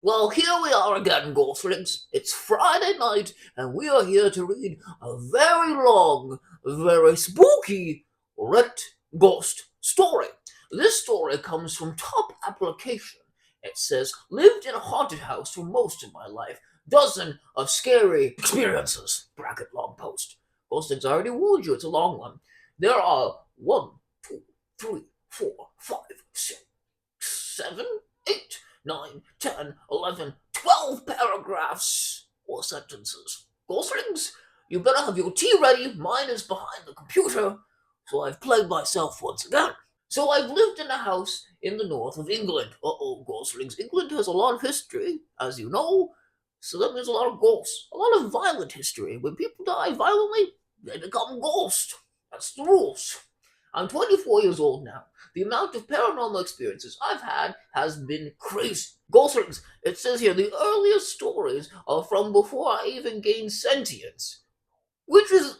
Well, here we are again, Goslings. It's Friday night, and we are here to read a very long, very spooky Red Ghost story. This story comes from Top Application. It says, lived in a haunted house for most of my life. Dozen of scary experiences. Bracket long post. Goslings, I already warned you, it's a long one. There are 1, 2, 3, 4, 5, 6, 7, 8, 9, 10, 11, 12 paragraphs or sentences. Goslings, you better have your tea ready. Mine is behind the computer, so I've played myself once again. So I've lived in a house in the north of England. Uh-oh, Goslings. England has a lot of history, as you know, so that means a lot of ghosts. A lot of violent history. When people die violently, they become ghosts. That's the rules. I'm 24 years old now. The amount of paranormal experiences I've had has been crazy. Goslings, it says here the earliest stories are from before I even gained sentience. Which is,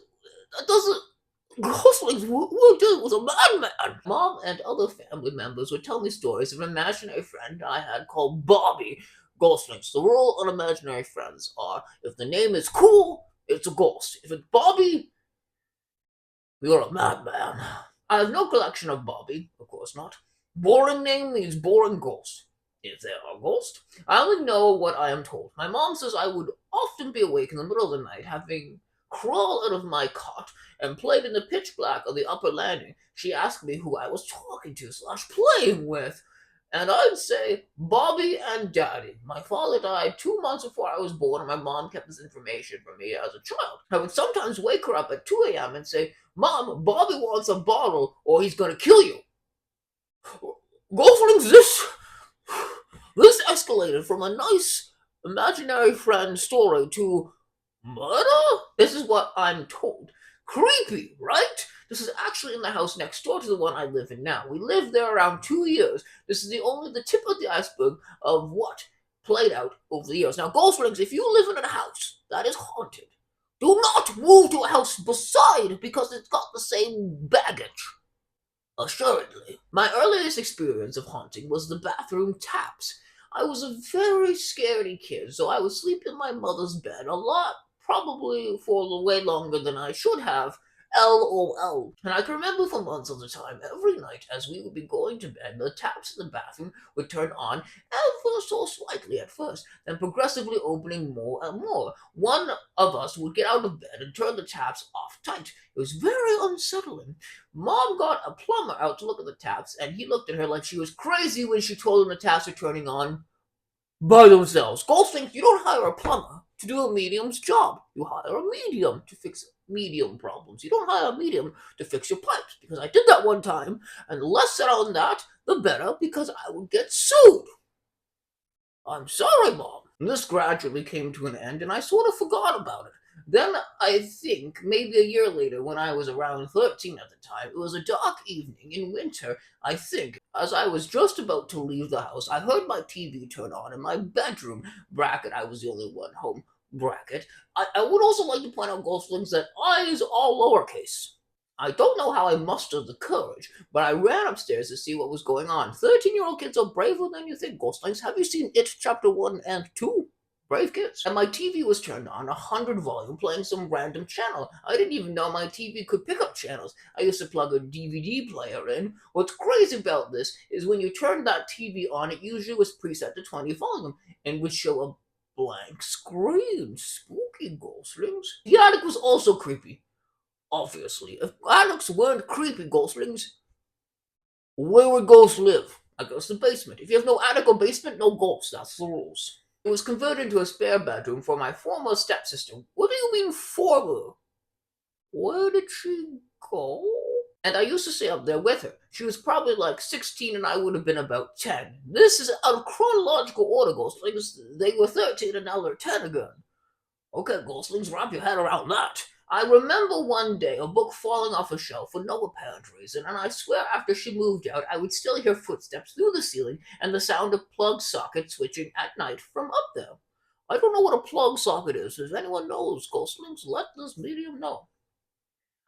that doesn't, Goslings, who did was a madman. Mom and other family members would tell me stories of an imaginary friend I had called Bobby. Goslings, the rule on imaginary friends are if the name is cool, it's a ghost. If it's Bobby, you're a madman. I have no collection of Bobby, of course not. Boring name means boring ghost. Is there a ghost? I only know what I am told. My mom says I would often be awake in the middle of the night, having crawled out of my cot and played in the pitch black of the upper landing. She asked me who I was talking to slash playing with. And I'd say Bobby and Daddy. My father died 2 months before I was born, and my mom kept this information from me as a child. I would sometimes wake her up at 2 a.m. and say, Mom, Bobby wants a bottle or he's gonna kill you. Goslings, this escalated from a nice imaginary friend story to murder? This is what I'm told. Creepy, right? This is actually in the house next door to the one I live in now. We lived there around 2 years. This is only the tip of the iceberg of what played out over the years. Now, Goslings, if you live in a house that is haunted, do not move to a house beside because it's got the same baggage. Assuredly. My earliest experience of haunting was the bathroom taps. I was a very scaredy kid, so I would sleep in my mother's bed a lot, probably for way longer than I should have. LOL. And I can remember for months at a time, every night as we would be going to bed, the taps in the bathroom would turn on ever so slightly at first, then progressively opening more and more. One of us would get out of bed and turn the taps off tight. It was very unsettling. Mom got a plumber out to look at the taps, and he looked at her like she was crazy when she told him the taps were turning on by themselves. Ghost thinks you don't hire a plumber to do a medium's job. You hire a medium to fix medium problems. You don't hire a medium to fix your pipes, because I did that one time, and the less said on that, the better, because I would get sued. I'm sorry, Mom. And this gradually came to an end, and I sort of forgot about it. Then I think maybe a year later, when I was around 13 at the time, it was a dark evening in winter, I think. As I was just about to leave the house, I heard my TV turn on in my bedroom. Bracket, I was the only one home. Bracket. I would also like to point out, Ghostlings, that I is all lowercase. I don't know how I mustered the courage, but I ran upstairs to see what was going on. 13-year-old kids are braver than you think, Ghostlings. Have you seen It Chapter 1 and 2? Brave kids. And my TV was turned on, 100 volume, playing some random channel. I didn't even know my TV could pick up channels. I used to plug a DVD player in. What's crazy about this is when you turn that TV on, it usually was preset to 20 volume and would show a blank screen. Spooky, Ghostlings. The attic was also creepy. Obviously, if attics weren't creepy, Ghostlings, where would ghosts live? I guess the basement. If you have no attic or basement, no ghosts. That's the rules. It was converted into a spare bedroom for my former stepsister. What do you mean former? Where did she go? And I used to stay up there with her. She was probably like 16 and I would have been about 10. This is out of chronological order, Ghostlings. They were 13 and now they're 10 again. Okay, Ghostlings, wrap your head around that. I remember one day a book falling off a shelf for no apparent reason, and I swear after she moved out, I would still hear footsteps through the ceiling and the sound of plug socket switching at night from up there. I don't know what a plug socket is. If anyone knows, Ghostlings, let this medium know.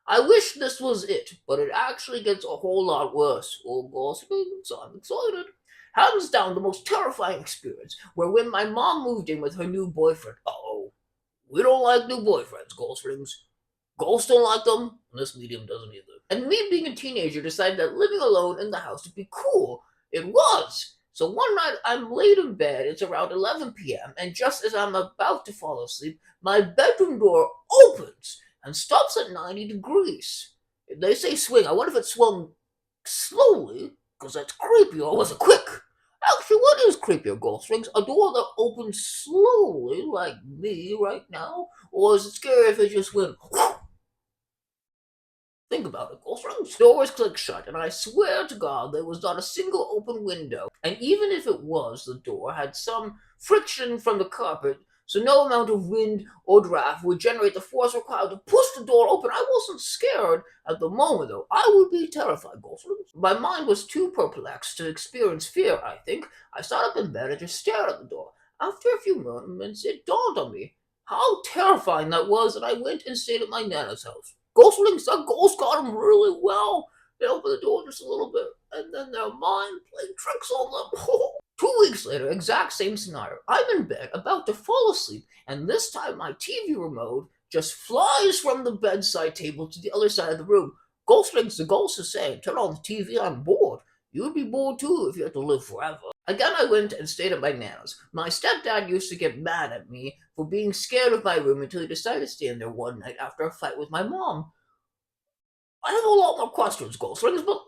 I wish this was it, but it actually gets a whole lot worse. Oh, Ghostlings, I'm excited. Hands down, the most terrifying experience were when my mom moved in with her new boyfriend. Uh-oh. We don't like new boyfriends, Goldstrings. Ghosts don't like them, and this medium doesn't either. And me being a teenager decided that living alone in the house would be cool. It was. So one night I'm late in bed, it's around 11 p.m., and just as I'm about to fall asleep, my bedroom door opens and stops at 90 degrees. They say swing. I wonder if it swung slowly, because that's creepy, or was it quick? Actually, what is creepier, Ghost Rings? A door that opens slowly, like me right now? Or is it scary if it just went whoosh? Think about it, Ghost Rings. Doors click shut, and I swear to God there was not a single open window. And even if it was, the door had some friction from the carpet, so no amount of wind or draft would generate the force required to push the door open. I wasn't scared at the moment, though. I would be terrified, Ghost Rings. My mind was too perplexed to experience fear, I think. I sat up in bed and just stared at the door. After a few moments, it dawned on me how terrifying that was, and I went and stayed at my Nana's house. Ghostlings, that ghost got them really well. They opened the door just a little bit, and then their mind played tricks on them. 2 weeks later, exact same scenario. I'm in bed, about to fall asleep, and this time my TV remote just flies from the bedside table to the other side of the room. Ghostlings, the ghost is saying, turn on the TV, I'm bored. You'd be bored too if you had to live forever. Again, I went and stayed at my Nana's. My stepdad used to get mad at me for being scared of my room until he decided to stay in there one night after a fight with my mom. I have a lot more questions, Ghost Rings, but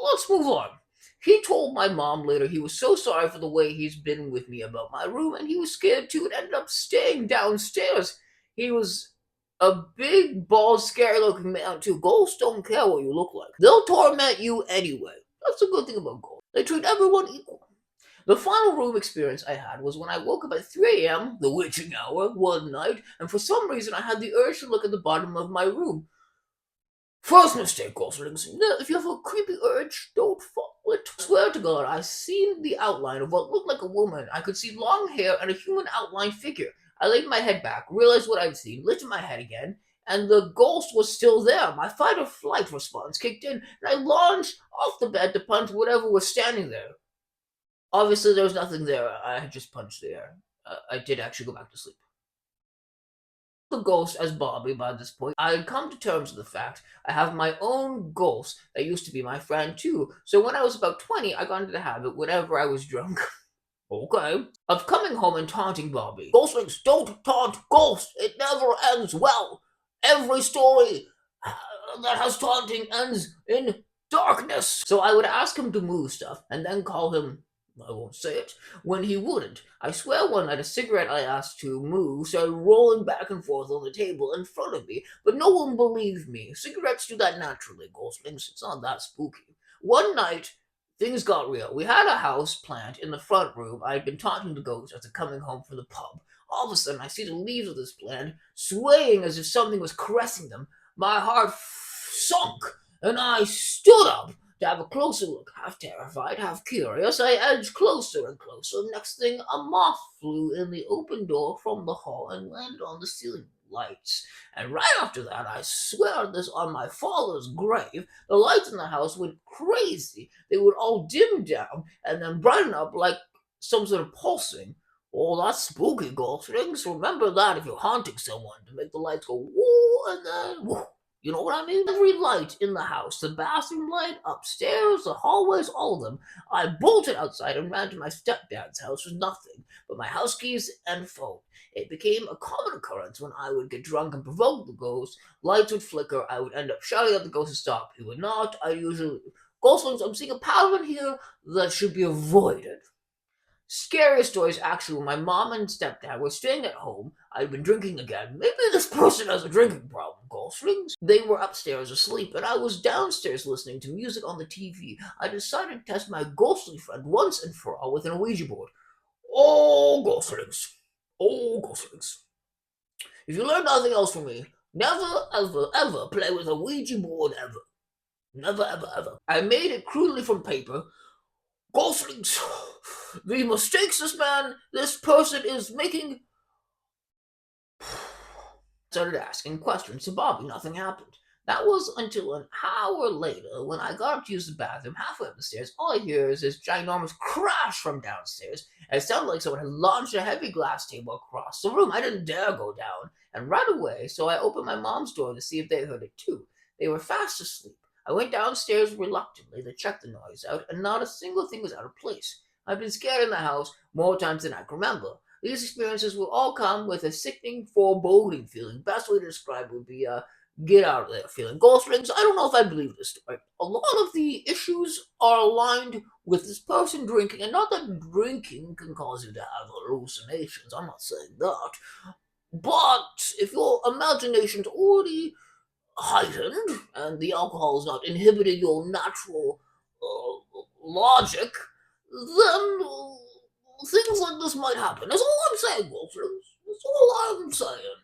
let's move on. He told my mom later he was so sorry for the way he's been with me about my room, and he was scared too and ended up staying downstairs. He was a big, bald, scary looking man, too. Ghosts don't care what you look like, they'll torment you anyway. That's a good thing about ghosts. They treat everyone equal. The final room experience I had was when I woke up at 3 a.m., the witching hour, one night, and for some reason I had the urge to look at the bottom of my room. First mistake, Goslings. If you have a creepy urge, don't follow it. I swear to God, I seen the outline of what looked like a woman. I could see long hair and a human outline figure. I laid my head back, realized what I'd seen, lifted my head again, and the ghost was still there. My fight or flight response kicked in, and I lunged off the bed to punch whatever was standing there. Obviously, there was nothing there. I had just punched the air. I did actually go back to sleep. The ghost as Bobby by this point. I had come to terms with the fact I have my own ghost that used to be my friend too. So when I was about 20, I got into the habit whenever I was drunk. Okay. Of coming home and taunting Bobby. Ghostlings, don't taunt ghosts. It never ends well. Every story that has taunting ends in darkness. So I would ask him to move stuff and then call him, I won't say it, when he wouldn't. I swear one night a cigarette I asked to move started rolling back and forth on the table in front of me, but no one believed me. Cigarettes do that naturally, Ghostlings. It's not that spooky. One night, things got real. We had a house plant in the front room. I had been talking to ghosts after coming home from the pub. All of a sudden, I see the leaves of this plant swaying as if something was caressing them. My heart sunk, and I stood up to have a closer look. Half terrified, half curious, I edged closer and closer. Next thing, a moth flew in the open door from the hall and landed on the ceiling lights. And right after that, I swear this on my father's grave, the lights in the house went crazy. They would all dim down and then brighten up like some sort of pulsing. Oh, that's spooky, Ghost Rings. Remember that if you're haunting someone, to make the lights go woo and then woo. You know what I mean? Every light in the house, the bathroom light, upstairs, the hallways, all of them. I bolted outside and ran to my stepdad's house with nothing but my house keys and phone. It became a common occurrence when I would get drunk and provoke the ghost. Lights would flicker. I would end up shouting at the ghost to stop. He would not. I usually. Ghostlings, I'm seeing a pattern here that should be avoided. Scariest stories actually when my mom and stepdad were staying at home. I'd been drinking again. Maybe this person has a drinking problem, Ghostlings. They were upstairs asleep, and I was downstairs listening to music on the TV. I decided to test my ghostly friend once and for all with an Ouija board. Oh, Ghostlings. Oh, Ghostlings. If you learn nothing else from me, never, ever, ever play with a Ouija board ever. Never, ever, ever. I made it crudely from paper. Ghostlings, the mistakes this person is making. Started asking questions to Bobby. Nothing happened. That was until an hour later when I got up to use the bathroom halfway up the stairs. All I hear is this ginormous crash from downstairs, and it sounded like someone had launched a heavy glass table across the room. I didn't dare go down, and right away, so I opened my mom's door to see if they heard it too. They were fast asleep. I went downstairs reluctantly to check the noise out, and not a single thing was out of place. I've been scared in the house more times than I can remember. These experiences will all come with a sickening, foreboding feeling. Best way to describe it would be get out of there feeling. Ghost rings, I don't know if I believe this story. A lot of the issues are aligned with this person drinking, and not that drinking can cause you to have hallucinations. I'm not saying that. But if your imagination's already heightened and the alcohol is not inhibiting your natural logic, then things like this might happen. That's all I'm saying, Wolfrings. That's all I'm saying.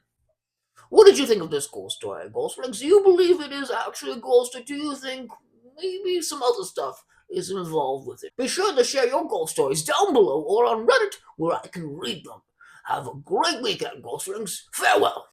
What did you think of this ghost story, Ghostflix? Do you believe it is actually a ghost, or do you think maybe some other stuff is involved with it? Be sure to share your ghost stories down below or on Reddit where I can read them. Have a great weekend, Ghostflings. Farewell.